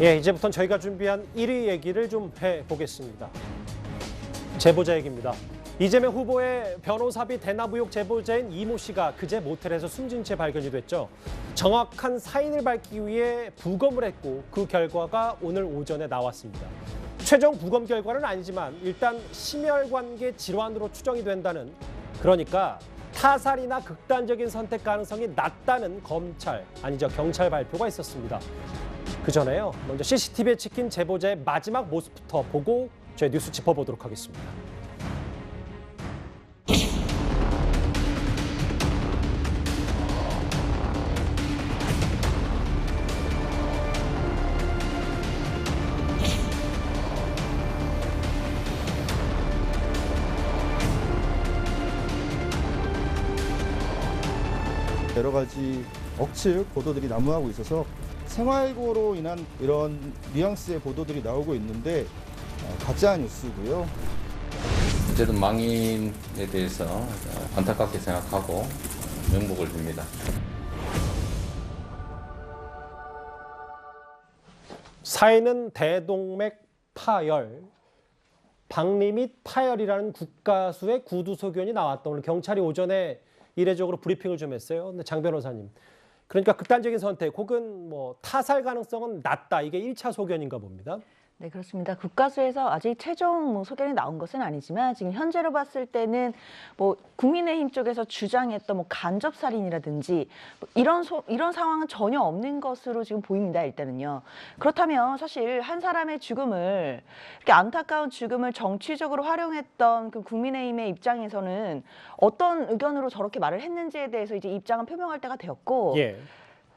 예, 이제부터는 저희가 준비한 1위 얘기를 좀 해보겠습니다. 제보자 얘기입니다. 이재명 후보의 변호사비 대납 의혹 제보자인 이모 씨가 그제 모텔에서 숨진 채 발견이 됐죠. 정확한 사인을 밝히기 위해 부검을 했고 그 결과가 오늘 오전에 나왔습니다. 최종 부검 결과는 아니지만 일단 심혈관계 질환으로 추정이 된다는, 그러니까 타살이나 극단적인 선택 가능성이 낮다는 경찰 발표가 있었습니다. 그 전에요, 먼저 CCTV에 찍힌 제보자의 마지막 모습부터 보고 저희 뉴스 짚어보도록 하겠습니다. 여러 가지 억측 보도들이 난무하고 있어서 생활고로 인한 이런 뉘앙스의 보도들이 나오고 있는데 가짜 뉴스고요. 어쨌든 망인에 대해서 안타깝게 생각하고 명복을 빕니다. 사인은 대동맥 파열, 박리 및 파열이라는 국가수의 구두 소견이 나왔다. 오늘 경찰이 오전에 이례적으로 브리핑을 좀 했어요. 근데 장 변호사님, 그러니까 극단적인 선택 혹은 뭐 타살 가능성은 낮다. 이게 1차 소견인가 봅니다. 네, 그렇습니다. 국가수에서 아직 최종 소견이 나온 것은 아니지만 지금 현재로 봤을 때는 뭐 국민의힘 쪽에서 주장했던 뭐 간접살인이라든지 뭐 이런 상황은 전혀 없는 것으로 지금 보입니다. 일단은요. 그렇다면 사실 한 사람의 죽음을, 이렇게 안타까운 죽음을 정치적으로 활용했던 그 국민의힘의 입장에서는 어떤 의견으로 저렇게 말을 했는지에 대해서 이제 입장을 표명할 때가 되었고, 예.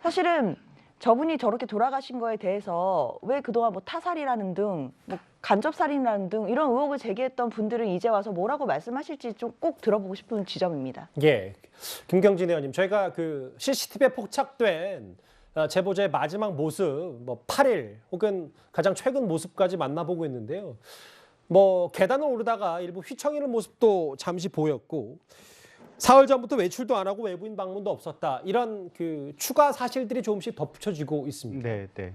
사실은 저분이 저렇게 돌아가신 거에 대해서 왜 그동안 뭐 타살이라는 등, 뭐 간접살인이라는 등 이런 의혹을 제기했던 분들은 이제 와서 뭐라고 말씀하실지 좀 꼭 들어보고 싶은 지점입니다. 예. 김경진 의원님, 저희가 그 CCTV에 포착된 제보자의 마지막 모습, 뭐 8일 혹은 가장 최근 모습까지 만나보고 있는데요. 뭐 계단을 오르다가 일부 휘청이는 모습도 잠시 보였고, 사흘 전부터 외출도 안 하고 외부인 방문도 없었다. 이런 그 추가 사실들이 조금씩 덧붙여지고 있습니다. 네, 네.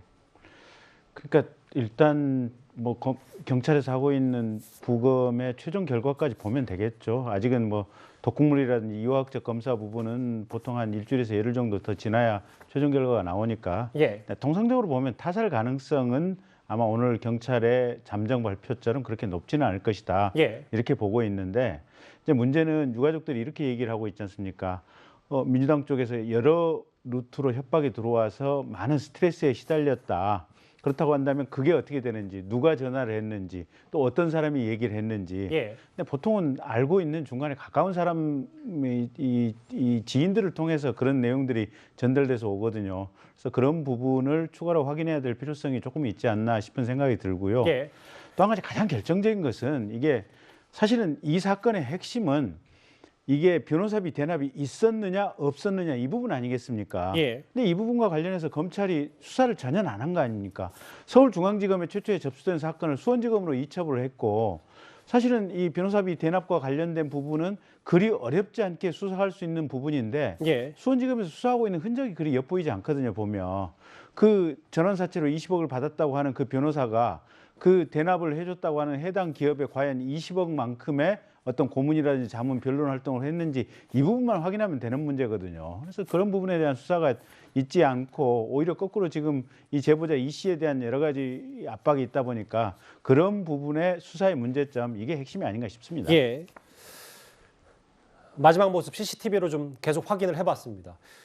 그러니까 일단 뭐 경찰에서 하고 있는 부검의 최종 결과까지 보면 되겠죠. 아직은 뭐 독극물이라든지 이화학적 검사 부분은 보통 한 일주일에서 열흘 정도 더 지나야 최종 결과가 나오니까. 예. 통상적으로 보면 타살 가능성은 아마 오늘 경찰의 잠정 발표처럼 그렇게 높지는 않을 것이다. 예. 이렇게 보고 있는데, 이제 문제는 유가족들이 이렇게 얘기를 하고 있지 않습니까? 민주당 쪽에서 여러 루트로 협박이 들어와서 많은 스트레스에 시달렸다. 그렇다고 한다면 그게 어떻게 되는지, 누가 전화를 했는지, 또 어떤 사람이 얘기를 했는지. 예. 근데 보통은 알고 있는 중간에 가까운 사람이 이 지인들을 통해서 그런 내용들이 전달돼서 오거든요. 그래서 그런 부분을 추가로 확인해야 될 필요성이 조금 있지 않나 싶은 생각이 들고요. 예. 또 한 가지 가장 결정적인 것은, 이게 사실은 이 사건의 핵심은 이게 변호사비 대납이 있었느냐 없었느냐 이 부분 아니겠습니까? 예. 근데 이 부분과 관련해서 검찰이 수사를 전혀 안 한 거 아닙니까? 서울중앙지검에 최초에 접수된 사건을 수원지검으로 이첩을 했고, 사실은 이 변호사비 대납과 관련된 부분은 그리 어렵지 않게 수사할 수 있는 부분인데, 예. 수원지검에서 수사하고 있는 흔적이 그리 엿보이지 않거든요. 보면 그 전환사채로 20억을 받았다고 하는 그 변호사가 그 대납을 해줬다고 하는 해당 기업에 과연 20억만큼의 어떤 고문이라든지 자문 변론 활동을 했는지 이 부분만 확인하면 되는 문제거든요. 그래서 그런 부분에 대한 수사가 있지 않고 오히려 거꾸로 지금 이 제보자 이 씨에 대한 여러 가지 압박이 있다 보니까 그런 부분의 수사의 문제점, 이게 핵심이 아닌가 싶습니다. 예. 마지막 모습 CCTV로 좀 계속 확인을 해봤습니다.